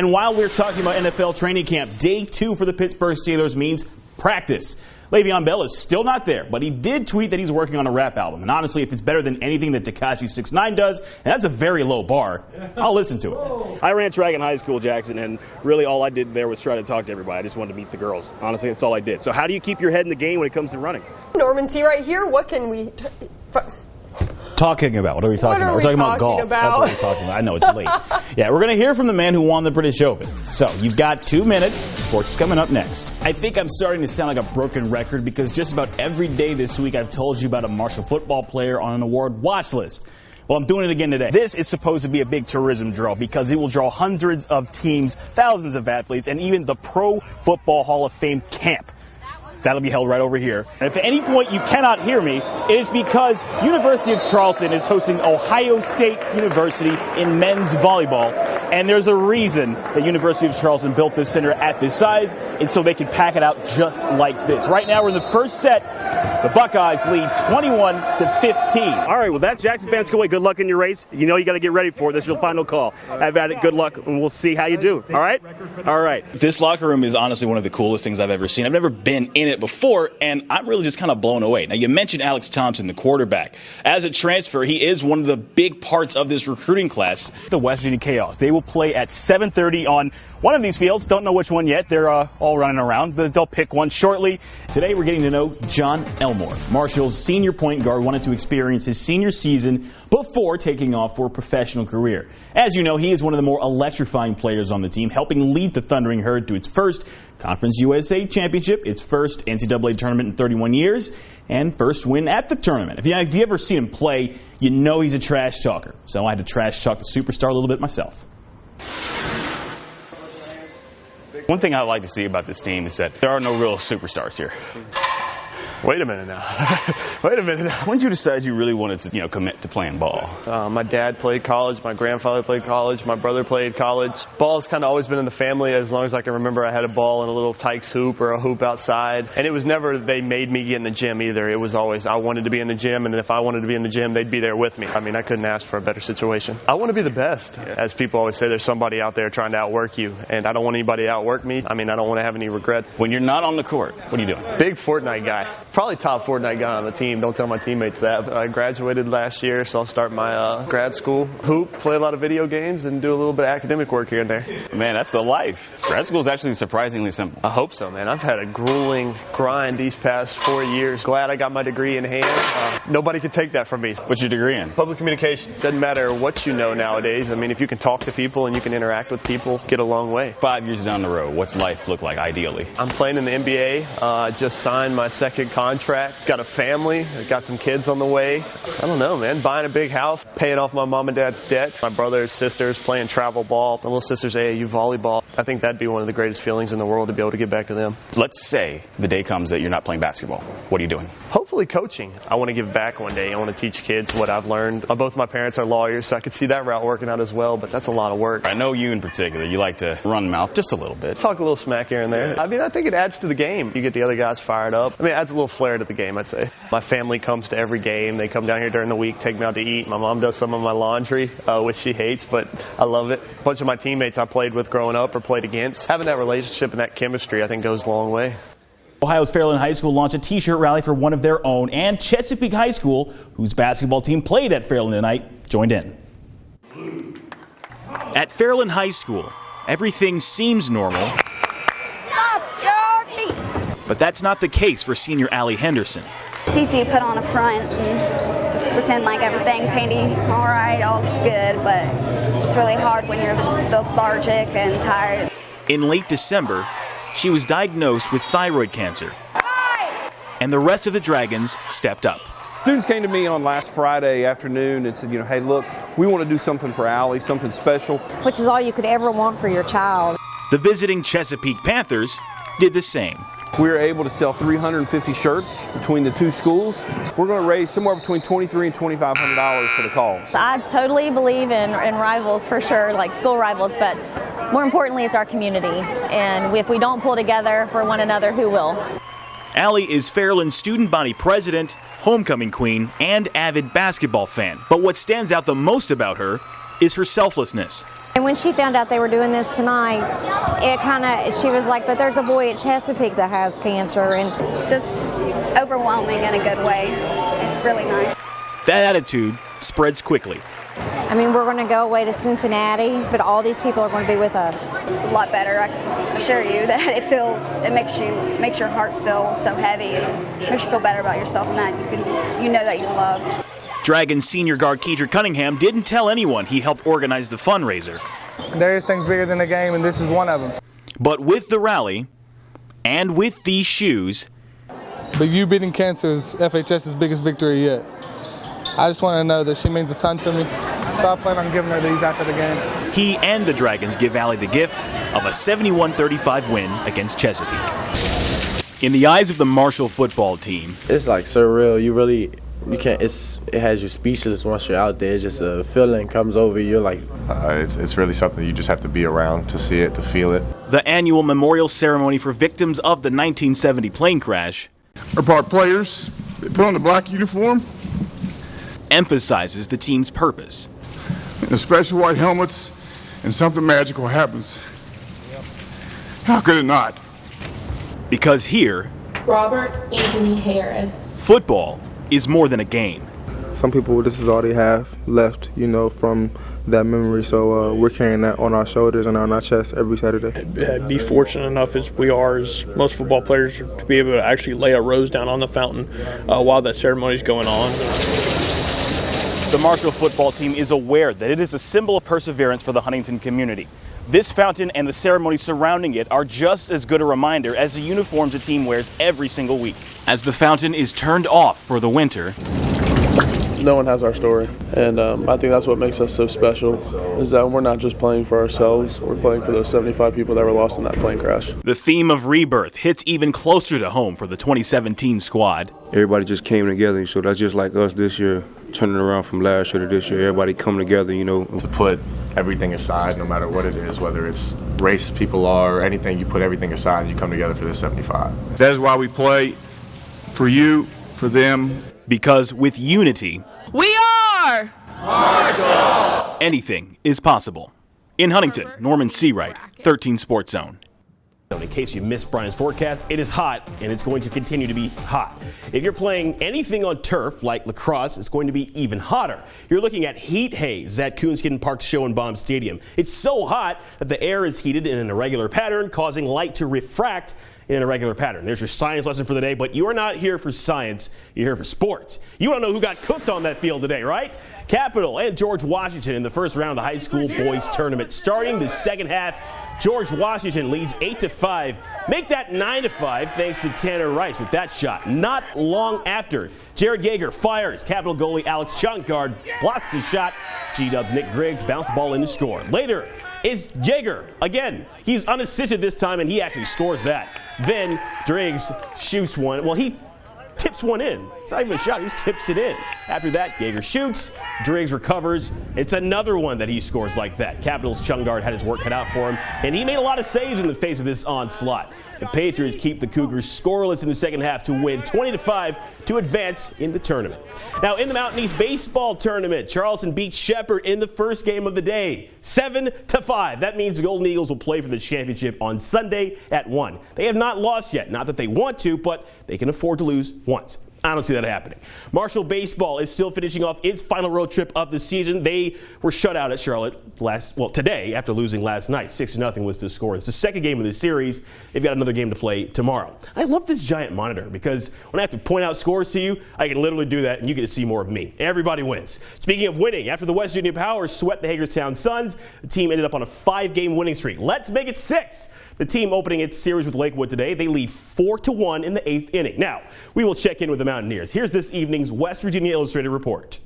And while we're talking about NFL training camp, day 2 for the Pittsburgh Steelers means practice. Le'Veon Bell is still not there, but he did tweet that he's working on a rap album. And honestly, if it's better than anything that Tekashi 6ix9ine does, and that's a very low bar, I'll listen to it. I ran track in high school, Jackson, and really all I did there was try to talk to everybody. I just wanted to meet the girls. Honestly, that's all I did. So how do you keep your head in the game when it comes to running? Norman Seawright here. What can we... Talking about? What are we talking about? We're talking about golf. That's what we're talking about. I know it's late. Yeah, we're going to hear from the man who won the British Open. So you've got 2 minutes. Sports is coming up next. I think I'm starting to sound like a broken record because just about every day this week I've told you about a Marshall football player on an award watch list. Well, I'm doing it again today. This is supposed to be a big tourism draw because it will draw hundreds of teams, thousands of athletes, and even the Pro Football Hall of Fame camp. That'll be held right over here. And if at any point you cannot hear me, it is because University of Charleston is hosting Ohio State University in men's volleyball. And there's a reason that University of Charleston built this center at this size, and so they can pack it out just like this. Right now we're in the first set. The Buckeyes lead 21-15. All right, well, that's Jackson Van Scully. Good luck in your race. You know you got to get ready for it. This is your final call. Have at it. Good luck, and we'll see how you do. All right? All right. This locker room is honestly one of the coolest things I've ever seen. I've never been in it before, and I'm really just kind of blown away. Now, you mentioned Alex Thompson, the quarterback. As a transfer, he is one of the big parts of this recruiting class. The West Virginia Chaos. They will play at 7:30 on one of these fields. Don't know which one yet. They're all running around. They'll pick one shortly. Today we're getting to know John Elmore. Marshall's senior point guard wanted to experience his senior season before taking off for a professional career. As you know, he is one of the more electrifying players on the team, helping lead the Thundering Herd to its first Conference USA championship, its first NCAA tournament in 31 years, and first win at the tournament. If you ever seen him play, you know he's a trash talker. So I had to trash talk the superstar a little bit myself. One thing I like to see about this team is that there are no real superstars here. Wait a minute now. Wait a minute now. When did you decide you really wanted to, commit to playing ball? My dad played college. My grandfather played college. My brother played college. Ball's kind of always been in the family. As long as I can remember, I had a ball in a little Tykes hoop or a hoop outside. And it was never they made me get in the gym either. It was always I wanted to be in the gym, and if I wanted to be in the gym, they'd be there with me. I mean, I couldn't ask for a better situation. I want to be the best. As people always say, there's somebody out there trying to outwork you, and I don't want anybody to outwork me. I mean, I don't want to have any regret. When you're not on the court, what are you doing? Big Fortnite guy. Probably top Fortnite guy on the team. Don't tell my teammates that. I graduated last year, so I'll start my grad school. Hoop, play a lot of video games, and do a little bit of academic work here and there. Man, that's the life. Grad school is actually surprisingly simple. I hope so, man. I've had a grueling grind these past 4 years. Glad I got my degree in hand. Nobody can take that from me. What's your degree in? Public communications. Doesn't matter what you know nowadays. I mean, if you can talk to people and you can interact with people, get a long way. 5 years down the road, what's life look like ideally? I'm playing in the NBA. Just signed my second contract. Got a family. Got some kids on the way. I don't know, man. Buying a big house, paying off my mom and dad's debts. My brothers, sisters playing travel ball. My little sister's AAU volleyball. I think that'd be one of the greatest feelings in the world to be able to get back to them. Let's say the day comes that you're not playing basketball. What are you doing? Hopefully coaching. I want to give back one day. I want to teach kids what I've learned. Both my parents are lawyers, so I could see that route working out as well, but that's a lot of work. I know you in particular. You like to run mouth just a little bit. Talk a little smack here and there. I mean, I think it adds to the game. You get the other guys fired up. I mean, it adds a little flair to the game, I'd say. My family comes to every game. They come down here during the week, take me out to eat. My mom does some of my laundry, which she hates, but I love it. A bunch of my teammates I played with growing up or played against. Having that relationship and that chemistry, I think, goes a long way. Ohio's Fairland High School launched a t-shirt rally for one of their own, and Chesapeake High School, whose basketball team played at Fairland tonight, joined in. At Fairland High School, everything seems normal. Up your feet. But that's not the case for senior Allie Henderson. It's easy to put on a front and just pretend like everything's handy, all right, all good, but it's really hard when you're just lethargic and tired. In late December, she was diagnosed with thyroid cancer. And the rest of the Dragons stepped up. Students came to me on last Friday afternoon and said, hey, look, we want to do something for Allie, something special. Which is all you could ever want for your child. The visiting Chesapeake Panthers did the same. We were able to sell 350 shirts between the two schools. We're going to raise somewhere between $2,300 and $2,500 for the cause. I totally believe in rivals for sure, like school rivals, but more importantly, it's our community. And if we don't pull together for one another, who will? Allie is Fairland's student body president, homecoming queen, and avid basketball fan. But what stands out the most about her is her selflessness. And when she found out they were doing this tonight, she was like, but there's a boy at Chesapeake that has cancer. And just overwhelming in a good way. It's really nice. That attitude spreads quickly. I mean, we're going to go away to Cincinnati, but all these people are going to be with us. A lot better, I can assure you that it makes your heart feel so heavy and makes you feel better about yourself and that you know that you're loved. Dragons senior guard Keidra Cunningham didn't tell anyone he helped organize the fundraiser. There is things bigger than the game, and this is one of them. But with the rally and with these shoes, But you beating cancer is FHS's biggest victory yet. I just want to know that she means a ton to me, so I plan on giving her these after the game. he and the Dragons give Allie the gift of a 71-35 win against Chesapeake. In the eyes of the Marshall football team, it's like surreal. You can't. It has you speechless once you're out there. It's just a feeling comes over you. Like it's really something you just have to be around to see it, to feel it. The annual memorial ceremony for victims of the 1970 plane crash Our players, they put on the black uniform, emphasizes the team's purpose. and the special white helmets, and something magical happens. How could it not? Because here, Robert Anthony Harris. Football is more than a game. Some people, this is all they have left, from that memory. So we're carrying that on our shoulders and on our chest every Saturday. Be fortunate enough as we are, as most football players, to be able to actually lay a rose down on the fountain while that ceremony is going on. The Marshall football team is aware that it is a symbol of perseverance for the Huntington community. This fountain and the ceremony surrounding it are just as good a reminder as the uniforms the team wears every single week. As the fountain is turned off for the winter, no one has our story, and I think that's what makes us so special, is that we're not just playing for ourselves, we're playing for those 75 people that were lost in that plane crash. The theme of rebirth hits even closer to home for the 2017 squad. Everybody just came together, so that's just like us this year, turning around from last year to this year. Everybody come together, To put everything aside, no matter what it is, whether it's race people are or anything, you put everything aside and you come together for this 75. That is why we play for you, for them. Because with unity, We are Marshall! Anything is possible. In Huntington, Norman Seawright, 13 Sports Zone. In case you missed Brian's forecast, it is hot and it's going to continue to be hot. If you're playing anything on turf like lacrosse, it's going to be even hotter. You're looking at heat haze at Coonskin Park's Show and Bomb Stadium. It's so hot that the air is heated in an irregular pattern, causing light to refract in an irregular pattern. There's your science lesson for the day, but you are not here for science, you're here for sports. You want to know who got cooked on that field today, right? Capital and George Washington in the first round of the high school boys tournament. Starting the second half, George Washington leads 8-5. Make that 9-5 thanks to Tanner Rice with that shot. Not long after, Jared Yeager fires. Capital goalie Alex Chunkard blocks the shot. G-Dub's Nick Griggs bounced the ball in to score. Later is Yeager. Again, he's unassisted this time, and he actually scores that. Then Driggs shoots one. Well, he tips one in. It's not even a shot, he just tips it in. After that, Yeager shoots, Driggs recovers. It's another one that he scores like that. Capital's Chungard had his work cut out for him, and he made a lot of saves in the face of this onslaught. The Patriots keep the Cougars scoreless in the second half to win 20-5 to advance in the tournament. Now in the Mountain East Baseball Tournament, Charleston beats Shepherd in the first game of the day, 7-5. That means the Golden Eagles will play for the championship on Sunday at 1. They have not lost yet. Not that they want to, but they can afford to lose once. I don't see that happening. Marshall Baseball is still finishing off its final road trip of the season. They were shut out at Charlotte today after losing last night. 6-0 was the score. It's the second game of the series. They've got another game to play tomorrow. I love this giant monitor because when I have to point out scores to you, I can literally do that and you get to see more of me. Everybody wins. Speaking of winning, after the West Virginia Powers swept the Hagerstown Suns, the team ended up on a 5-game winning streak. Let's make it 6. The team opening its series with Lakewood today, they lead 4-1 in the 8th inning. Now, we will check in with the Mountaineers. Here's this evening's West Virginia Illustrated report.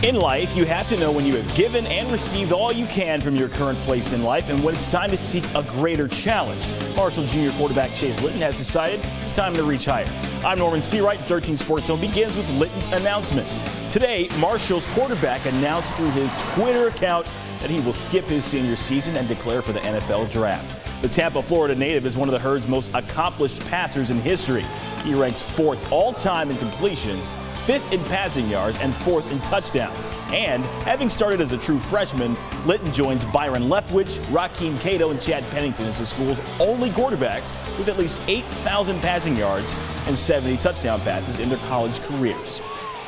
In life, you have to know when you have given and received all you can from your current place in life and when it's time to seek a greater challenge. Marshall Junior quarterback Chase Litton has decided it's time to reach higher. I'm Norman Seawright. 13 Sports Zone begins with Litton's announcement. Today, Marshall's quarterback announced through his Twitter account that he will skip his senior season and declare for the NFL draft. The Tampa, Florida native is one of the Herd's most accomplished passers in history. He ranks 4th all-time in completions, 5th in passing yards and 4th in touchdowns. And having started as a true freshman, Litton joins Byron Leftwich, Rakeem Cato, and Chad Pennington as the school's only quarterbacks with at least 8,000 passing yards and 70 touchdown passes in their college careers.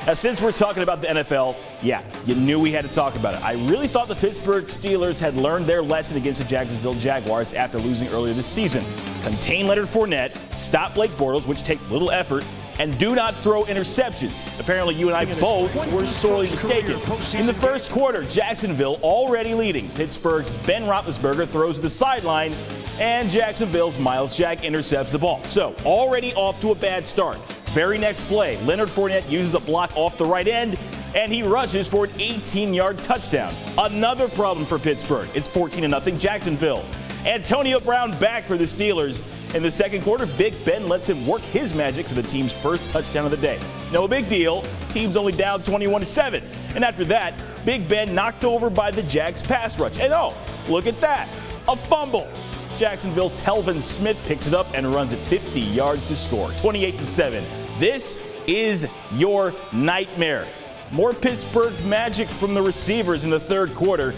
Now, since we're talking about the NFL, yeah, you knew we had to talk about it. I really thought the Pittsburgh Steelers had learned their lesson against the Jacksonville Jaguars after losing earlier this season. Contain Leonard Fournette, stop Blake Bortles, which takes little effort, and do not throw interceptions. Apparently, you and I both were sorely mistaken. In the first quarter, Jacksonville already leading. Pittsburgh's Ben Roethlisberger throws to the sideline, and Jacksonville's Miles Jack intercepts the ball. So, already off to a bad start. Very next play, Leonard Fournette uses a block off the right end, and he rushes for an 18-yard touchdown. Another problem for Pittsburgh. It's 14-0 Jacksonville. Antonio Brown back for the Steelers. In the second quarter, Big Ben lets him work his magic for the team's first touchdown of the day. No big deal. Team's only down 21-7. And after that, Big Ben knocked over by the Jags pass rush. And oh, look at that. A fumble. Jacksonville's Telvin Smith picks it up and runs it 50 yards to score. 28-7. This is your nightmare. More Pittsburgh magic from the receivers in the third quarter.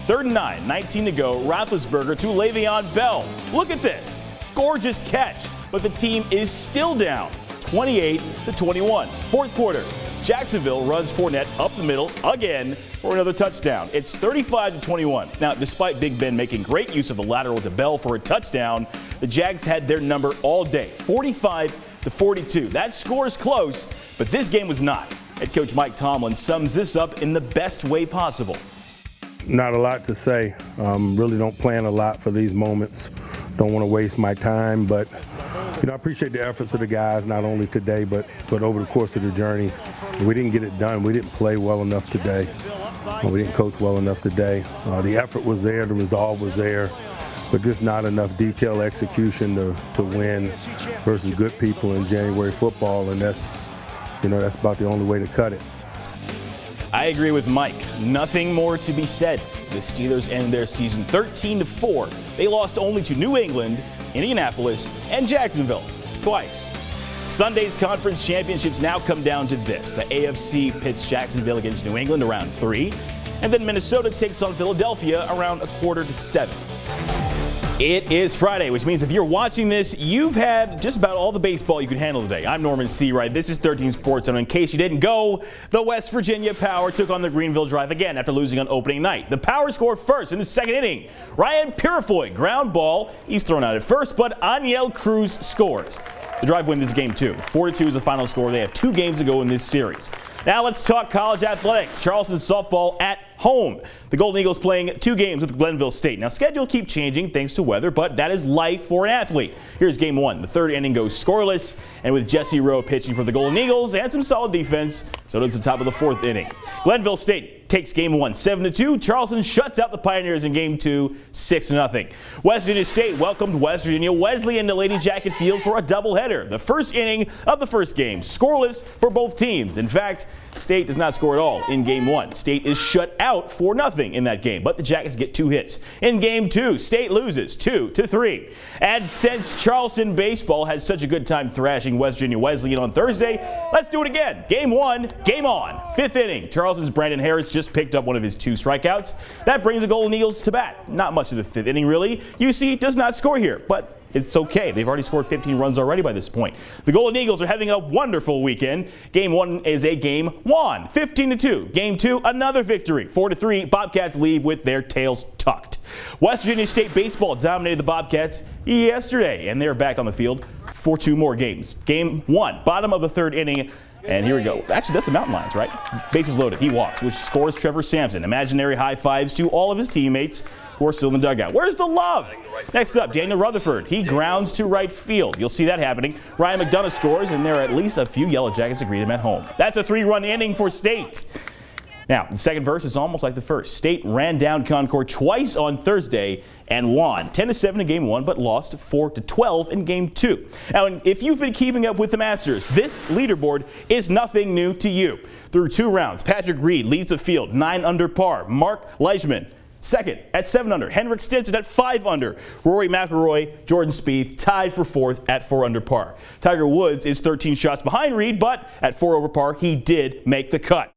3rd and 9, 19 to go. Roethlisberger to Le'Veon Bell. Look at this. Gorgeous catch, but the team is still down. 28-21. Fourth quarter. Jacksonville runs Fournette up the middle again for another touchdown. It's 35-21. Now, despite Big Ben making great use of the lateral to Bell for a touchdown, the Jags had their number all day, 45-42. That score is close, but this game was not. Head coach Mike Tomlin sums this up in the best way possible. Not a lot to say. Really don't plan a lot for these moments. Don't want to waste my time, but I appreciate the efforts of the guys, not only today, but over the course of the journey. We didn't get it done. We didn't play well enough today. We didn't coach well enough today. The effort was there, the resolve was there, but just not enough detailed execution to win versus good people in January football, and that's about the only way to cut it. I agree with Mike. Nothing more to be said. The Steelers end their season 13-4. They lost only to New England, Indianapolis, and Jacksonville twice. Sunday's conference championships now come down to this. The AFC pits Jacksonville against New England around 3, and then Minnesota takes on Philadelphia around 6:45. It is Friday, which means if you're watching this, you've had just about all the baseball you could handle today. I'm Norman Seawright. This is 13 Sports, and in case you didn't go, the West Virginia Power took on the Greenville Drive again after losing on opening night. The Power scored first in the second inning. Ryan Purifoy, ground ball. He's thrown out at first, but Aniel Cruz scores. The Drive win this game, too. 4-2 is the final score. They have 2 games to go in this series. Now let's talk college athletics. Charleston softball at home. The Golden Eagles playing 2 games with Glenville State. Now, schedule keep changing thanks to weather, but that is life for an athlete. Here's game 1. The third inning goes scoreless, and with Jesse Rowe pitching for the Golden Eagles and some solid defense, so does the top of the 4th inning. Glenville State takes game 1 7-2. Charleston shuts out the Pioneers in game 2 6-0. West Virginia State welcomed West Virginia Wesleyan to Lady Jacket Field for a doubleheader. The first inning of the first game, scoreless for both teams. In fact, State does not score at all in game 1. State is shut out 4-0 in that game, but the Jackets get 2 hits. In game 2, State loses 2-3. And since Charleston baseball had such a good time thrashing West Virginia Wesleyan on Thursday, let's do it again. Game 1, game on. 5th inning. Charleston's Brandon Harris just picked up one of his 2 strikeouts. That brings the Golden Eagles to bat. Not much of the 5th inning, really. UC does not score here, but it's okay. They've already scored 15 runs already by this point. The Golden Eagles are having a wonderful weekend. Game 1 is a game won, 15-2. Game 2, another victory, 4-3. Bobcats leave with their tails tucked. West Virginia State baseball dominated the Bobcats yesterday, and they're back on the field for 2 more games. Game 1, bottom of the 3rd inning. And here we go. Actually, that's the Mountain Lions, right? Bases loaded. He walks, which scores Trevor Sampson. Imaginary high fives to all of his teammates who are still in the dugout. Where's the love? Next up, Daniel Rutherford. He grounds to right field. You'll see that happening. Ryan McDonough scores, and there are at least a few Yellow Jackets to greet him at home. That's a 3-run inning for State. Now, the second verse is almost like the first. State ran down Concord twice on Thursday and won 10-7 in game 1, but lost 4-12 in game 2. Now, if you've been keeping up with the Masters, this leaderboard is nothing new to you. Through 2 rounds, Patrick Reed leads the field 9 under par. Mark Leishman Second, at 7 under, Henrik Stenson at 5 under. Rory McIlroy, Jordan Spieth tied for 4th at 4 under par. Tiger Woods is 13 shots behind Reed, but at 4 over par, he did make the cut.